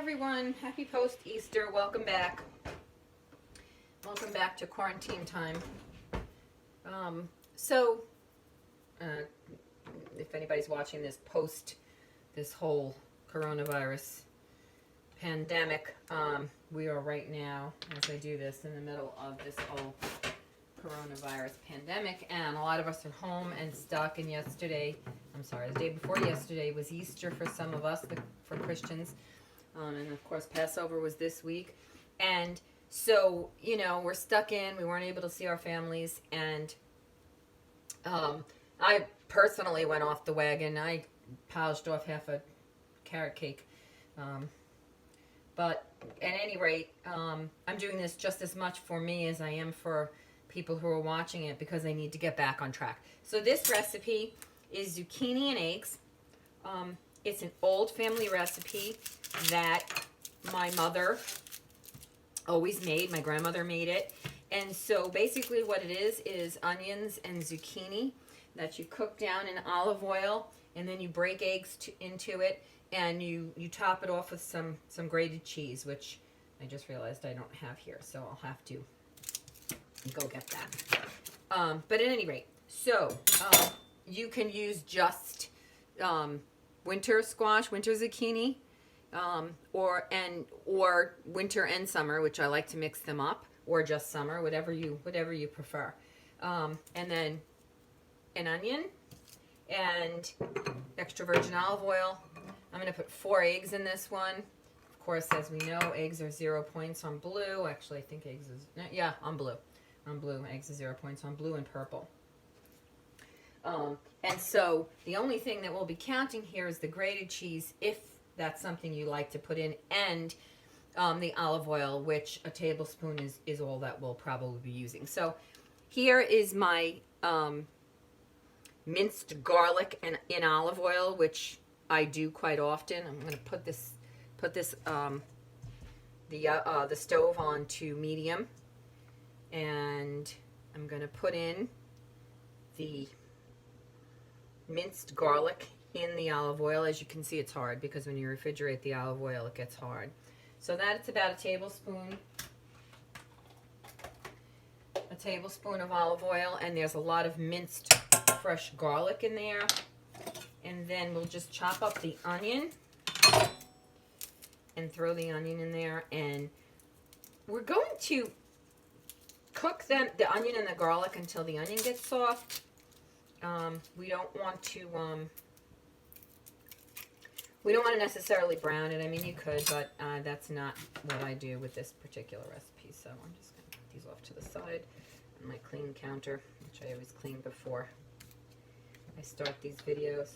everyone. Happy post-Easter. Welcome back. Welcome back to quarantine time. If anybody's watching this post this whole coronavirus pandemic, we are right now, as I do this, in the middle of this whole coronavirus pandemic, and a lot of us are home and stuck. And the day before yesterday was Easter for some of us, for Christians. And of course, Passover was this week. And so, we're stuck in. We weren't able to see our families. And I personally went off the wagon. I polished off half a carrot cake. But at any rate, I'm doing this just as much for me as I am for people who are watching it, because I need to get back on track. So this recipe is zucchini and eggs. It's an old family recipe that my mother always made. My grandmother made it. And so basically what it is onions and zucchini that you cook down in olive oil, and then you break eggs into it, and you top it off with some grated cheese, which I just realized I don't have here, so I'll have to go get that. But at any rate, so you can use just winter squash, winter zucchini, or winter and summer, which I like to mix them up, or just summer, whatever you prefer. And then an onion and extra virgin olive oil. I'm going to put 4 eggs in this one. Of course, as we know, eggs are 0 points on blue. Actually, I think eggs is, on blue. On blue, eggs are 0 points on blue and purple. And so the only thing that we'll be counting here is the grated cheese, if that's something you like to put in, and the olive oil, which a tablespoon is all that we'll probably be using. So here is my minced garlic in olive oil, which I do quite often. I'm going to put the stove on to medium, and I'm going to put in the minced garlic in the olive oil. As you can see, it's hard because when you refrigerate the olive oil, it gets hard. So that's about a tablespoon of olive oil, and there's a lot of minced fresh garlic in there. And then we'll just chop up the onion and throw the onion in there, and we're going to cook the onion and the garlic until the onion gets soft. We don't want to necessarily brown it. I mean, you could, but that's not what I do with this particular recipe. So I'm just going to put these off to the side on my clean counter, which I always clean before I start these videos.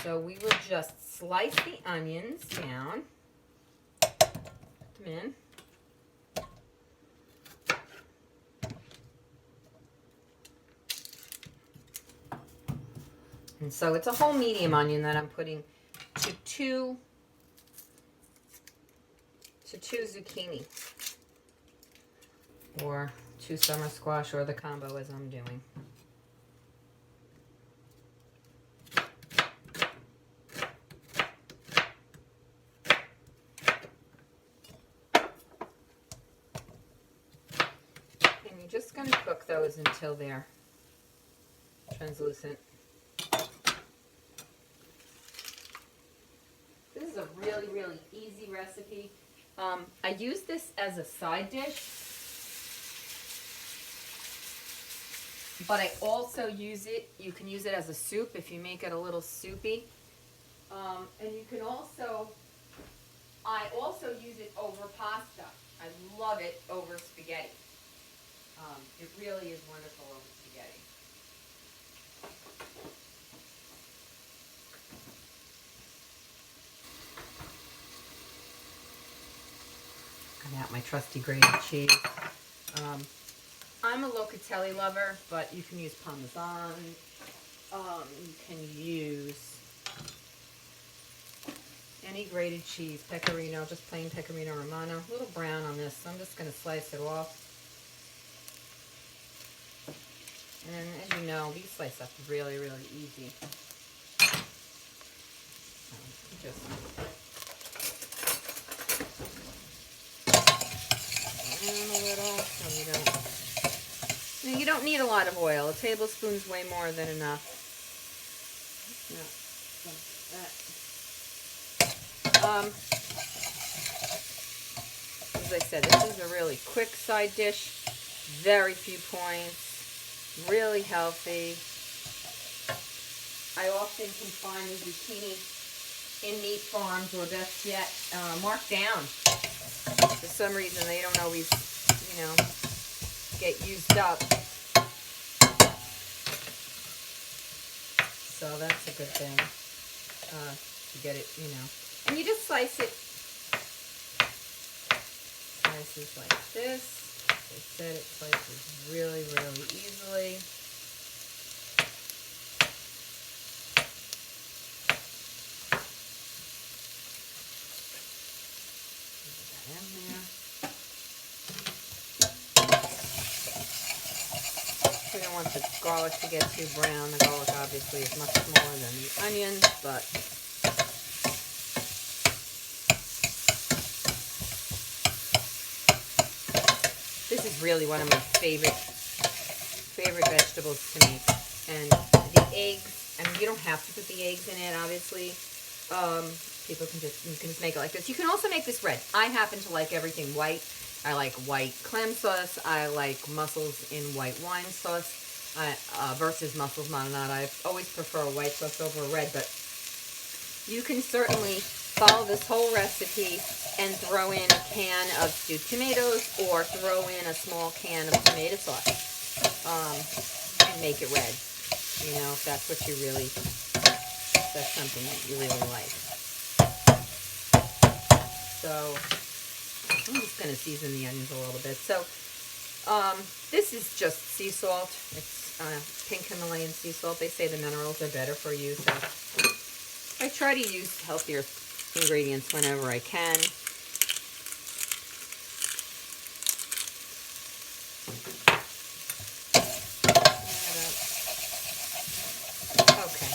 So we will just slice the onions down, put them in. And so it's a whole medium onion that I'm putting to two zucchini, or 2 summer squash, or the combo as I'm doing. And you're just going to cook those until they're translucent. This is a really, really easy recipe. I use this as a side dish, but I also use it, you can use it as a soup if you make it a little soupy. And you can also, I also use it over pasta. I love it over spaghetti. It really is wonderful over spaghetti. Got out my trusty grated cheese. I'm a locatelli lover, but you can use Parmesan. You can use any grated cheese, Pecorino, just plain Pecorino Romano. A little brown on this, so I'm just going to slice it off. And as you know, these slice up really, really easy. don't need a lot of oil. A tablespoon's way more than enough. As I said, this is a really quick side dish. Very few points. Really healthy. I often can find the zucchini in meat farms, or best yet, marked down. For some reason, they don't always, you know, get used up. So that's a good thing to get it, you know. And you just slice it. Slices like this. As I said, it slices really, really easily. We don't want the garlic to get too brown. The garlic obviously is much smaller than the onions, but this is really one of my favorite vegetables to make. And the eggs, I mean, you don't have to put the eggs in it, obviously. You can just make it like this. You can also make this red. I happen to like everything white. I like white clam sauce. I like mussels in white wine sauce versus mussels marinade. I always prefer white sauce over red, but you can certainly follow this whole recipe and throw in a can of stewed tomatoes, or throw in a small can of tomato sauce and make it red. You know, if that's what you really, if that's something that you really like. So I'm just going to season the onions a little bit. So this is just sea salt. It's pink Himalayan sea salt. They say the minerals are better for you. So I try to use healthier ingredients whenever I can. Okay.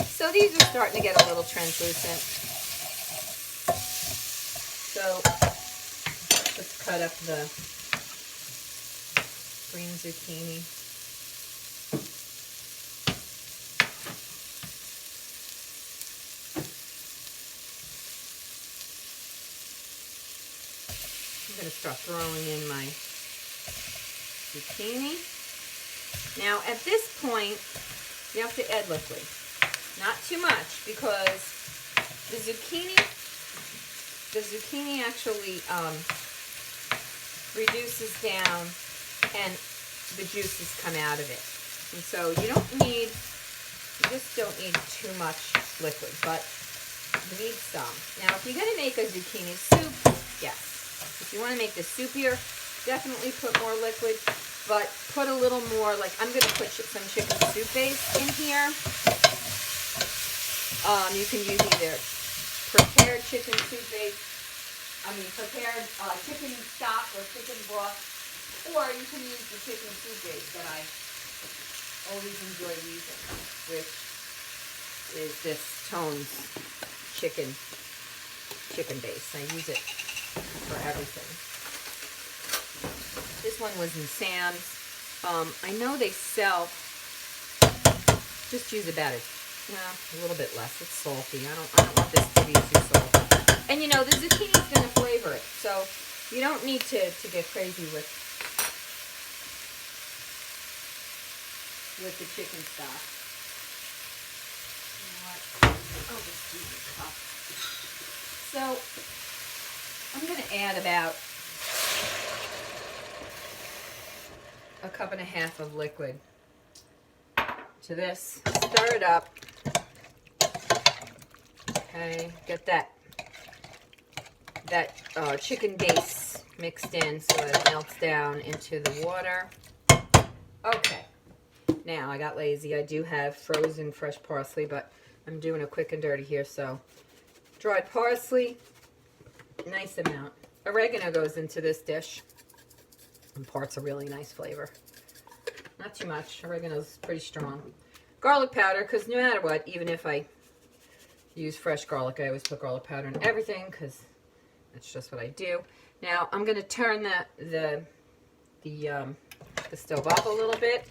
So these are starting to get a little translucent. So let's cut up the green zucchini. I'm going to start throwing in my zucchini. Now at this point, you have to add liquid. Not too much, because the zucchini actually reduces down and the juices come out of it. And so you just don't need too much liquid, but you need some. Now if you're going to make a zucchini soup, yes. If you want to make this soupier, definitely put more liquid, but put a little more, like I'm going to put some chicken soup base in here. You can use either prepared chicken soup base, prepared chicken stock or chicken broth, or you can use the chicken soup base that I always enjoy using, which is this Tone's chicken base. I use it for everything. This one was in Sam's. I know they sell, just use about a little bit less. It's salty. I don't want this to be too salty. And you know, the zucchini is going to flavor it, so you don't need to get crazy with the chicken stock. You know what? I'll just use a cup. So I'm going to add about a cup and a half of liquid to this. Stir it up. Okay, get that chicken base mixed in so it melts down into the water. Okay, now I got lazy. I do have frozen fresh parsley, but I'm doing a quick and dirty here. So dried parsley, nice amount. Oregano goes into this dish. Imparts a really nice flavor. Not too much. Oregano's pretty strong. Garlic powder, because no matter what, even if I use fresh garlic, I always put garlic powder in everything, because that's just what I do. Now I'm going to turn the the stove up a little bit.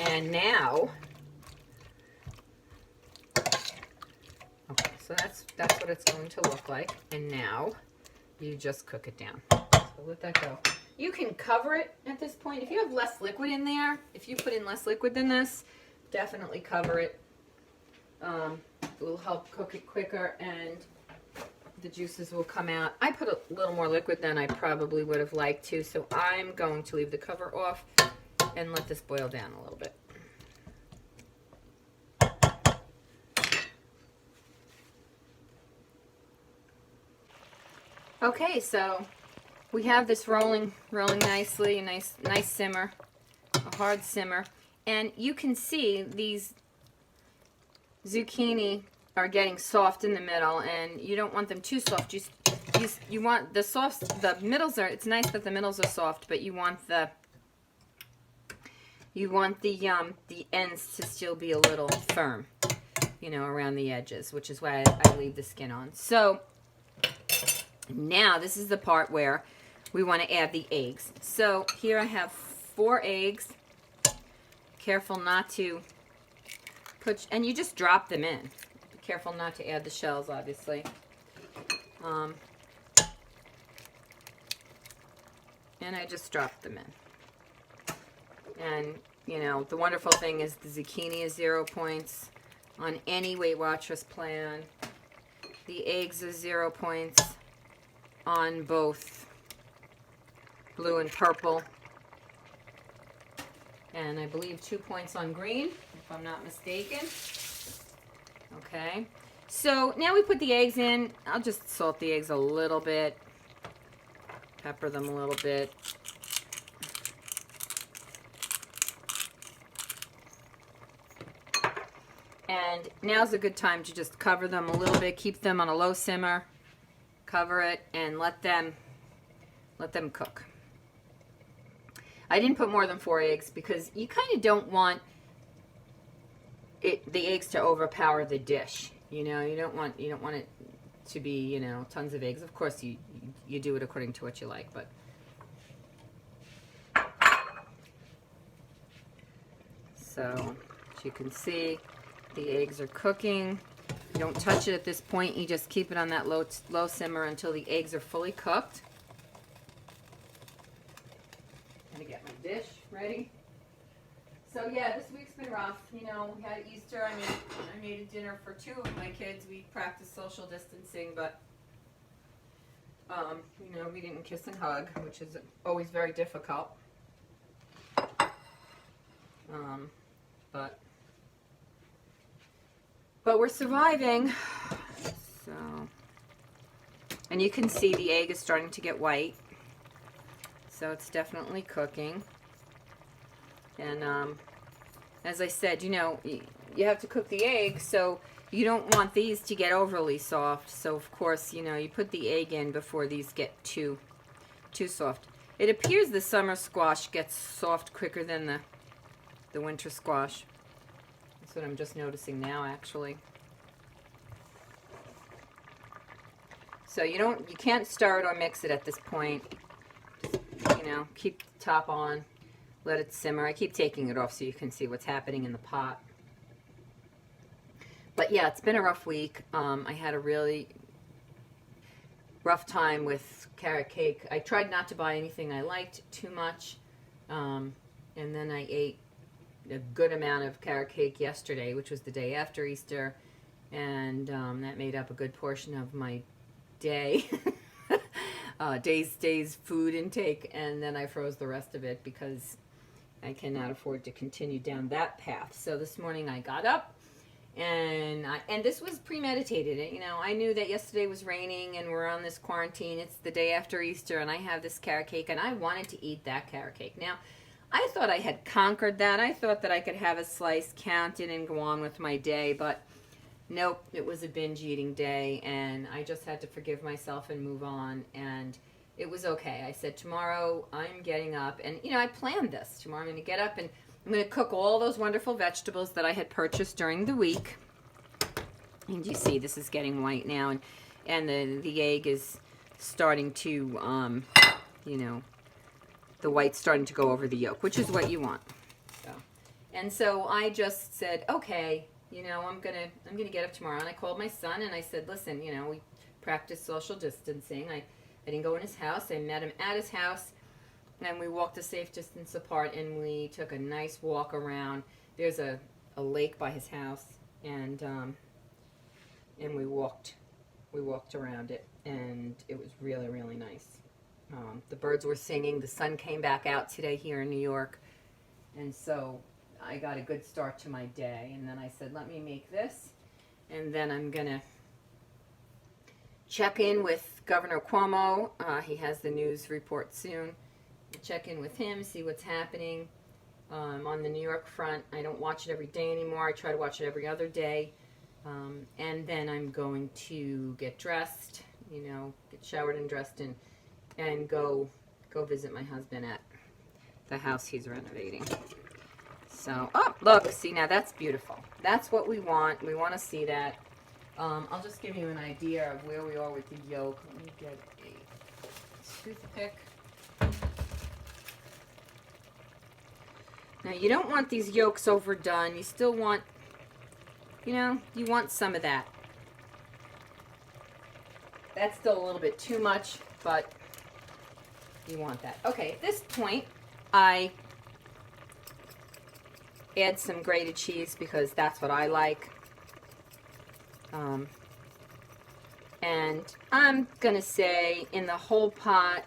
And now, okay, so that's what it's going to look like. And now you just cook it down. So let that go. You can cover it at this point. If you have less liquid in there, if you put in less liquid than this, definitely cover it. It will help cook it quicker and the juices will come out. I put a little more liquid than I probably would have liked to, so I'm going to leave the cover off and let this boil down a little bit. Okay, so we have this rolling nicely, a nice simmer, a hard simmer, and you can see these zucchini are getting soft in the middle, and you don't want them too soft. You want the soft, the middles are. It's nice that the middles are soft, but you want the ends to still be a little firm, you know, around the edges, which is why I leave the skin on. So now this is the part where we want to add the eggs. So here I have 4 eggs. Careful not to put, and you just drop them in. Be careful not to add the shells, obviously. And I just dropped them in. And, you know, the wonderful thing is the zucchini is 0 points on any Weight Watchers plan. The eggs are 0 points on both blue and purple. And I believe 2 points on green, if I'm not mistaken. Okay. So now we put the eggs in. I'll just salt the eggs a little bit. Pepper them a little bit. And now's a good time to just cover them a little bit. Keep them on a low simmer. Cover it and let them cook. I didn't put more than 4 eggs because you kind of don't want the eggs to overpower the dish. You know, you don't want it to be, you know, tons of eggs. Of course, you do it according to what you like, but so as you can see, the eggs are cooking. You don't touch it at this point. You just keep it on that low simmer until the eggs are fully cooked. I'm gonna get my dish ready. So yeah, this week's been rough. You know, we had Easter. I made a dinner for 2 of my kids. We practiced social distancing, but you know, we didn't kiss and hug, which is always very difficult. But we're surviving. So, and you can see the egg is starting to get white. So it's definitely cooking. And as I said, you know, you have to cook the egg, so you don't want these to get overly soft. So of course, you know, you put the egg in before these get too soft. It appears the summer squash gets soft quicker than the winter squash. That's what I'm just noticing now, actually. So you can't stir it or mix it at this point. Just, you know, keep the top on, let it simmer. I keep taking it off so you can see what's happening in the pot. But yeah, it's been a rough week. I had a really rough time with carrot cake. I tried not to buy anything I liked too much. And then I ate a good amount of carrot cake yesterday, which was the day after Easter. And that made up a good portion of my day. Day's food intake. And then I froze the rest of it because I cannot afford to continue down that path. So this morning I got up. And this was premeditated. You know, I knew that yesterday was raining and we're on this quarantine. It's the day after Easter and I have this carrot cake and I wanted to eat that carrot cake. Now, I thought I had conquered that. I thought that I could have a slice, count it, and go on with my day. But nope, it was a binge eating day and I just had to forgive myself and move on. And it was okay. I said, tomorrow I'm getting up. And, you know, I planned this. Tomorrow I'm going to get up and I'm going to cook all those wonderful vegetables that I had purchased during the week. And you see, this is getting white now. And and the egg is starting to, you know, the white's starting to go over the yolk, which is what you want. So, and so I just said, okay, you know, I'm gonna get up tomorrow. And I called my son and I said, listen, you know, we practiced social distancing. I didn't go in his house. I met him at his house, and we walked a safe distance apart, and we took a nice walk around. There's a lake by his house, and we walked around it, and it was really, really nice. The birds were singing. The sun came back out today here in New York, and so I got a good start to my day. And then I said, let me make this, and then I'm gonna check in with Governor Cuomo. He has the news report soon. We'll check in with him, see what's happening on the New York front. I don't watch it every day anymore. I try to watch it every other day. And then I'm going to get dressed, you know, get showered and dressed, and go visit my husband at the house he's renovating. So, oh, look, see, now that's beautiful. That's what we want. We want to see that. I'll just give you an idea of where we are with the yolk. Let me get a toothpick. Now, you don't want these yolks overdone. You still want, you know, you want some of that. That's still a little bit too much, but you want that. Okay, at this point, I add some grated cheese because that's what I like. And I'm going to say in the whole pot,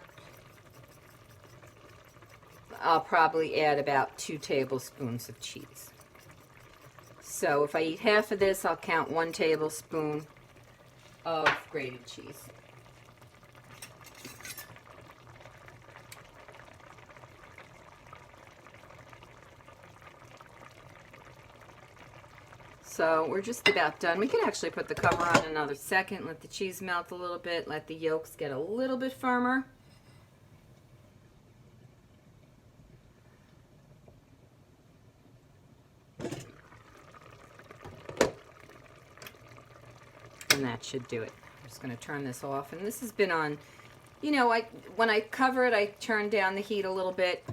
I'll probably add about 2 tablespoons of cheese. So if I eat half of this, I'll count 1 tablespoon of grated cheese. So we're just about done. We can actually put the cover on another second, let the cheese melt a little bit, let the yolks get a little bit firmer. And that should do it. I'm just going to turn this off. And this has been on, you know, when I cover it, I turn down the heat a little bit.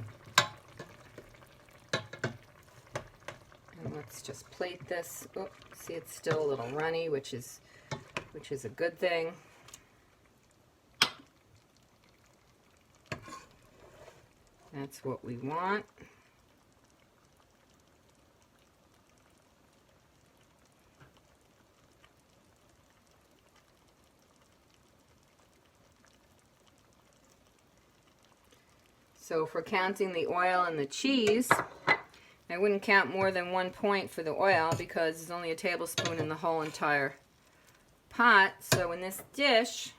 Let's just plate this. Oh, see, it's still a little runny, which is a good thing. That's what we want. So if we're counting the oil and the cheese, I wouldn't count more than 1 point for the oil because there's only a tablespoon in the whole entire pot. So in this dish,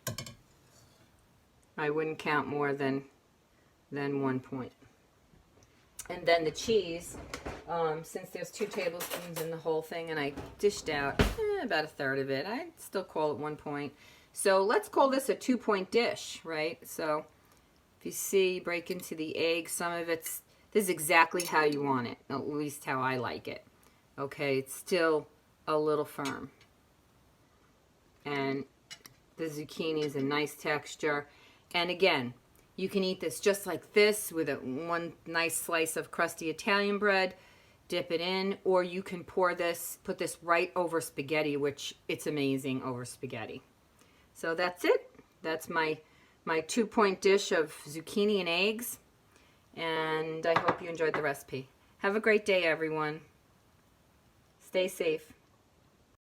I wouldn't count more than 1 point. And then the cheese, since there's 2 tablespoons in the whole thing and I dished out about 1/3 of it, I'd still call it 1 point. So let's call this a 2-point dish, right? So if you see, break into the egg, some of it's, this is exactly how you want it, at least how I like it. Okay, it's still a little firm. And the zucchini is a nice texture. And again, you can eat this just like this with one nice slice of crusty Italian bread, dip it in, or you can put this right over spaghetti, which it's amazing over spaghetti. So that's it. That's my 2-point dish of zucchini and eggs. And I hope you enjoyed the recipe. Have a great day, everyone. Stay safe.